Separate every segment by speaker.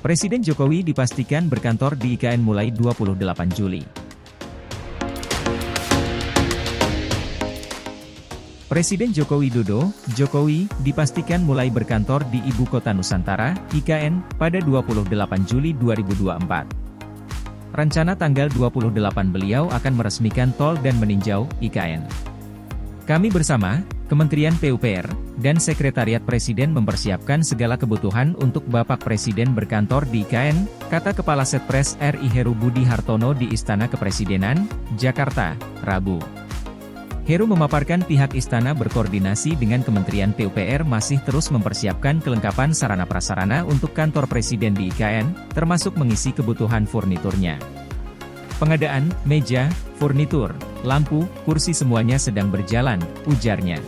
Speaker 1: Presiden Jokowi dipastikan berkantor di IKN mulai 28 Juli. Presiden Joko Widodo, Jokowi, dipastikan mulai berkantor di Ibu Kota Nusantara, IKN, pada 28 Juli 2024. Rencana tanggal 28 beliau akan meresmikan tol dan meninjau IKN. Kami bersama, Kementerian PUPR, dan Sekretariat Presiden mempersiapkan segala kebutuhan untuk Bapak Presiden berkantor di IKN, kata Kepala Setpres RI Heru Budi Hartono di Istana Kepresidenan, Jakarta, Rabu. Heru memaparkan pihak istana berkoordinasi dengan Kementerian PUPR masih terus mempersiapkan kelengkapan sarana-prasarana untuk kantor presiden di IKN, termasuk mengisi kebutuhan furniturnya. Pengadaan, meja, furnitur, lampu, kursi semuanya sedang berjalan, ujarnya.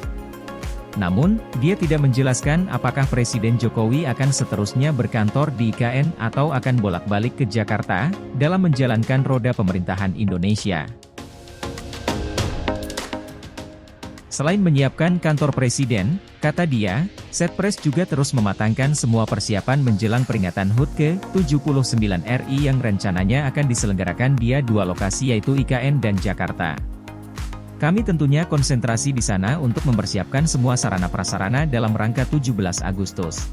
Speaker 1: Namun, dia tidak menjelaskan apakah Presiden Jokowi akan seterusnya berkantor di IKN atau akan bolak-balik ke Jakarta, dalam menjalankan roda pemerintahan Indonesia. Selain menyiapkan kantor presiden, kata dia, Setpres juga terus mematangkan semua persiapan menjelang peringatan HUT ke-79 RI yang rencananya akan diselenggarakan di dua lokasi yaitu IKN dan Jakarta. Kami tentunya konsentrasi di sana untuk mempersiapkan semua sarana-prasarana dalam rangka 17 Agustus.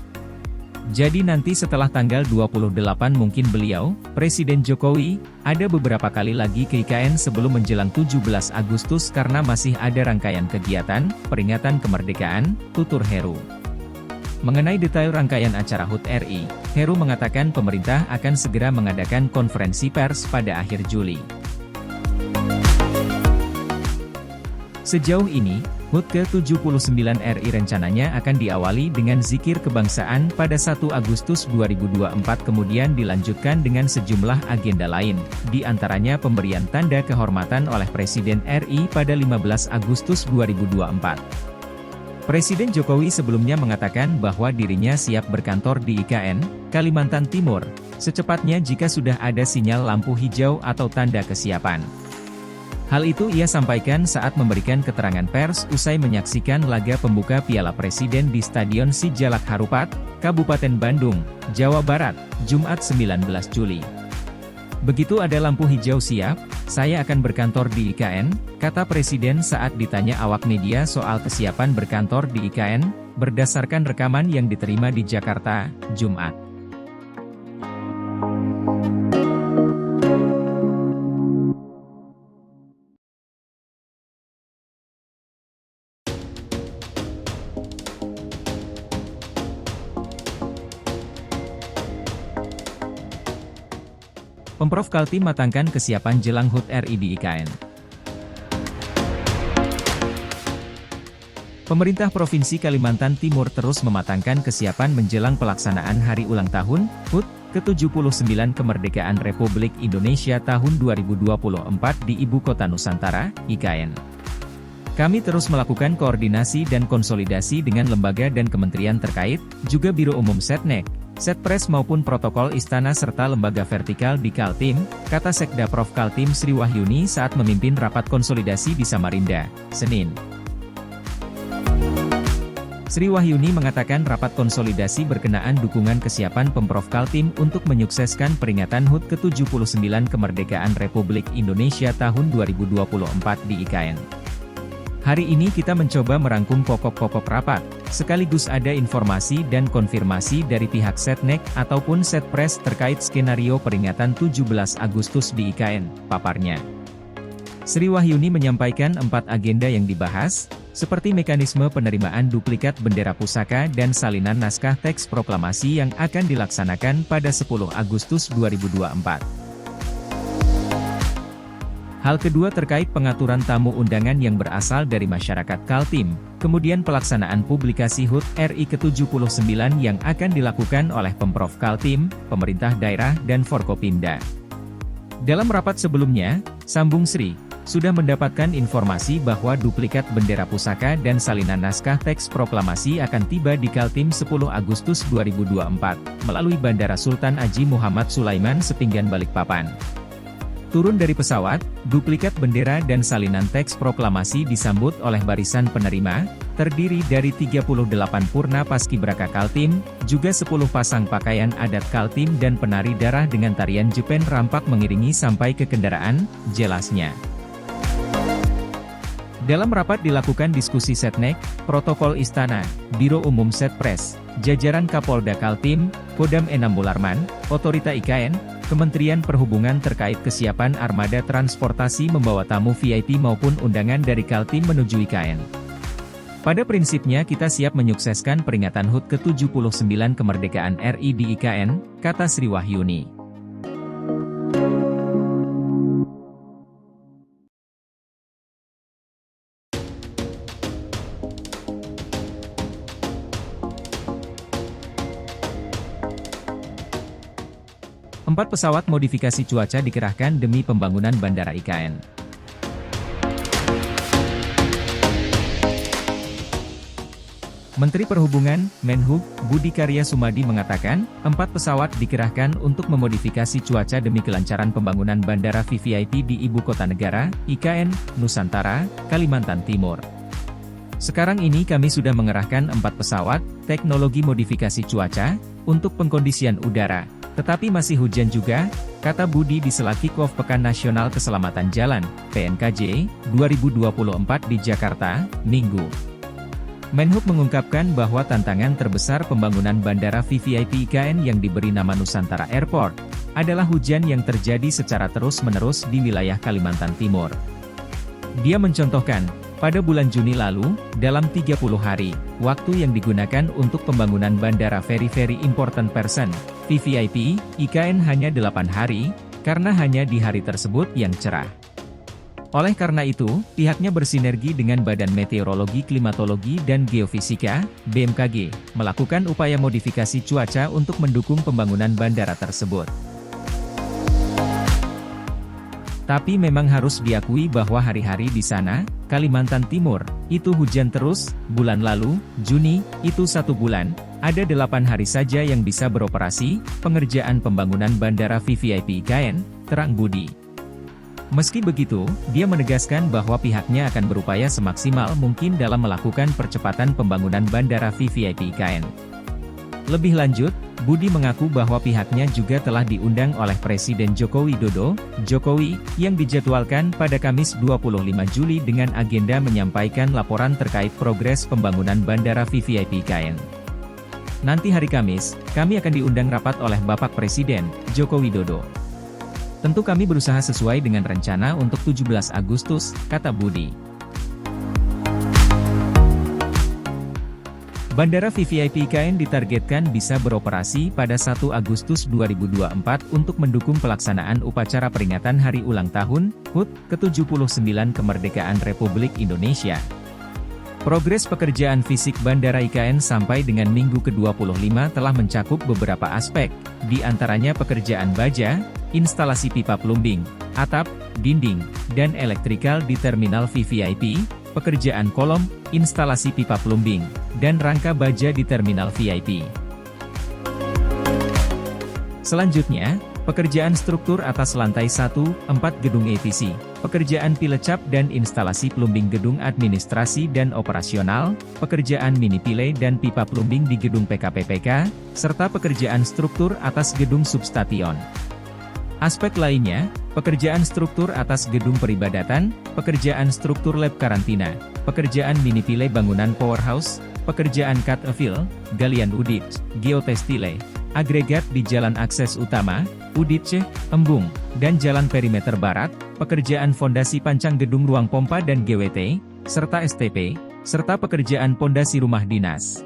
Speaker 1: Jadi nanti setelah tanggal 28 mungkin beliau, Presiden Jokowi, ada beberapa kali lagi ke IKN sebelum menjelang 17 Agustus karena masih ada rangkaian kegiatan, peringatan kemerdekaan, tutur Heru. Mengenai detail rangkaian acara HUT RI, Heru mengatakan pemerintah akan segera mengadakan konferensi pers pada akhir Juli. Sejauh ini, HUT ke-79 RI rencananya akan diawali dengan zikir kebangsaan pada 1 Agustus 2024 kemudian dilanjutkan dengan sejumlah agenda lain, di antaranya pemberian tanda kehormatan oleh Presiden RI pada 15 Agustus 2024. Presiden Jokowi sebelumnya mengatakan bahwa dirinya siap berkantor di IKN, Kalimantan Timur, secepatnya jika sudah ada sinyal lampu hijau atau tanda kesiapan. Hal itu ia sampaikan saat memberikan keterangan pers usai menyaksikan laga pembuka Piala Presiden di Stadion Sijalak Harupat, Kabupaten Bandung, Jawa Barat, Jumat 19 Juli. Begitu ada lampu hijau siap, saya akan berkantor di IKN, kata Presiden saat ditanya awak media soal kesiapan berkantor di IKN, berdasarkan rekaman yang diterima di Jakarta, Jumat. Pemprov Kaltim matangkan kesiapan jelang HUT RI di IKN. Pemerintah Provinsi Kalimantan Timur terus mematangkan kesiapan menjelang pelaksanaan Hari Ulang Tahun, HUT, ke-79 Kemerdekaan Republik Indonesia tahun 2024 di Ibu Kota Nusantara, IKN. Kami terus melakukan koordinasi dan konsolidasi dengan lembaga dan kementerian terkait, juga Biro Umum Setnek, Setpres maupun protokol istana serta lembaga vertikal di Kaltim, kata Sekda Prof Kaltim Sri Wahyuni saat memimpin rapat konsolidasi di Samarinda, Senin. Sri Wahyuni mengatakan rapat konsolidasi berkenaan dukungan kesiapan Pemprov Kaltim untuk menyukseskan peringatan HUT ke-79 Kemerdekaan Republik Indonesia tahun 2024 di IKN. Hari ini kita mencoba merangkum pokok-pokok rapat, sekaligus ada informasi dan konfirmasi dari pihak Setnek ataupun Setpres terkait skenario peringatan 17 Agustus di IKN, paparnya. Sri Wahyuni menyampaikan 4 agenda yang dibahas, seperti mekanisme penerimaan duplikat bendera pusaka dan salinan naskah teks proklamasi yang akan dilaksanakan pada 10 Agustus 2024. Hal kedua terkait pengaturan tamu undangan yang berasal dari masyarakat Kaltim, kemudian pelaksanaan publikasi HUT RI ke-79 yang akan dilakukan oleh Pemprov Kaltim, pemerintah daerah dan Forkopimda. Dalam rapat sebelumnya, sambung Sri, sudah mendapatkan informasi bahwa duplikat bendera pusaka dan salinan naskah teks proklamasi akan tiba di Kaltim 10 Agustus 2024, melalui Bandara Sultan Haji Muhammad Sulaiman Sepinggan Balikpapan. Turun dari pesawat, duplikat bendera dan salinan teks proklamasi disambut oleh barisan penerima, terdiri dari 38 purna paskibraka Kaltim, juga 10 pasang pakaian adat Kaltim dan penari darah dengan tarian Jepen rampak mengiringi sampai ke kendaraan, jelasnya. Dalam rapat dilakukan diskusi Setnek, Protokol Istana, Biro Umum Setpres, jajaran Kapolda Kaltim, Kodam Enam Bularman, Otorita IKN, Kementerian Perhubungan terkait kesiapan armada transportasi membawa tamu VIP maupun undangan dari Kaltim menuju IKN. Pada prinsipnya kita siap menyukseskan peringatan HUT ke-79 kemerdekaan RI di IKN, kata Sri Wahyuni. Empat pesawat modifikasi cuaca dikerahkan demi pembangunan Bandara IKN. Menteri Perhubungan, Menhub, Budi Karya Sumadi mengatakan, 4 pesawat dikerahkan untuk memodifikasi cuaca demi kelancaran pembangunan Bandara VVIP di Ibu Kota Negara, IKN, Nusantara, Kalimantan Timur. Sekarang ini kami sudah mengerahkan 4 pesawat, teknologi modifikasi cuaca, untuk pengkondisian udara. Tetapi masih hujan juga, kata Budi di sela kick-off Pekan Nasional Keselamatan Jalan, PNKJ, 2024 di Jakarta, Minggu. Menhub mengungkapkan bahwa tantangan terbesar pembangunan Bandara VVIP IKN yang diberi nama Nusantara Airport, adalah hujan yang terjadi secara terus-menerus di wilayah Kalimantan Timur. Dia mencontohkan, pada bulan Juni lalu, dalam 30 hari, waktu yang digunakan untuk pembangunan Bandara Very Important Person, VVIP, IKN hanya 8 hari, karena hanya di hari tersebut yang cerah. Oleh karena itu, pihaknya bersinergi dengan Badan Meteorologi Klimatologi dan Geofisika, BMKG, melakukan upaya modifikasi cuaca untuk mendukung pembangunan bandara tersebut. Tapi memang harus diakui bahwa hari-hari di sana, Kalimantan Timur, itu hujan terus. Bulan lalu, Juni, itu 1 bulan, ada 8 hari saja yang bisa beroperasi, pengerjaan pembangunan Bandara VVIP IKN, terang Budi. Meski begitu, dia menegaskan bahwa pihaknya akan berupaya semaksimal mungkin dalam melakukan percepatan pembangunan Bandara VVIP IKN. Lebih lanjut, Budi mengaku bahwa pihaknya juga telah diundang oleh Presiden Joko Widodo, Jokowi, yang dijadwalkan pada Kamis 25 Juli dengan agenda menyampaikan laporan terkait progres pembangunan Bandara VVIP IKN. Nanti hari Kamis, kami akan diundang rapat oleh Bapak Presiden, Joko Widodo. Tentu kami berusaha sesuai dengan rencana untuk 17 Agustus, kata Budi. Bandara VVIP IKN ditargetkan bisa beroperasi pada 1 Agustus 2024 untuk mendukung pelaksanaan upacara peringatan Hari Ulang Tahun, HUT, ke-79 Kemerdekaan Republik Indonesia. Progres pekerjaan fisik Bandara IKN sampai dengan minggu ke-25 telah mencakup beberapa aspek, di antaranya pekerjaan baja, instalasi pipa plumbing, atap, dinding, dan elektrikal di terminal VVIP, pekerjaan kolom, instalasi pipa plumbing, dan rangka baja di terminal VIP. Selanjutnya, pekerjaan struktur atas lantai 1-4 gedung ATC, pekerjaan pilecap dan instalasi plumbing gedung administrasi dan operasional, pekerjaan mini pile dan pipa plumbing di gedung PKPPK, serta pekerjaan struktur atas gedung substation. Aspek lainnya, pekerjaan struktur atas gedung peribadatan, pekerjaan struktur lab karantina, pekerjaan mini pile bangunan powerhouse, pekerjaan cut a fill, galian udit, geotestile, agregat di jalan akses utama, Uditce, Embung, dan jalan perimeter barat, pekerjaan fondasi pancang gedung ruang pompa dan GWT, serta STP, serta pekerjaan pondasi rumah dinas.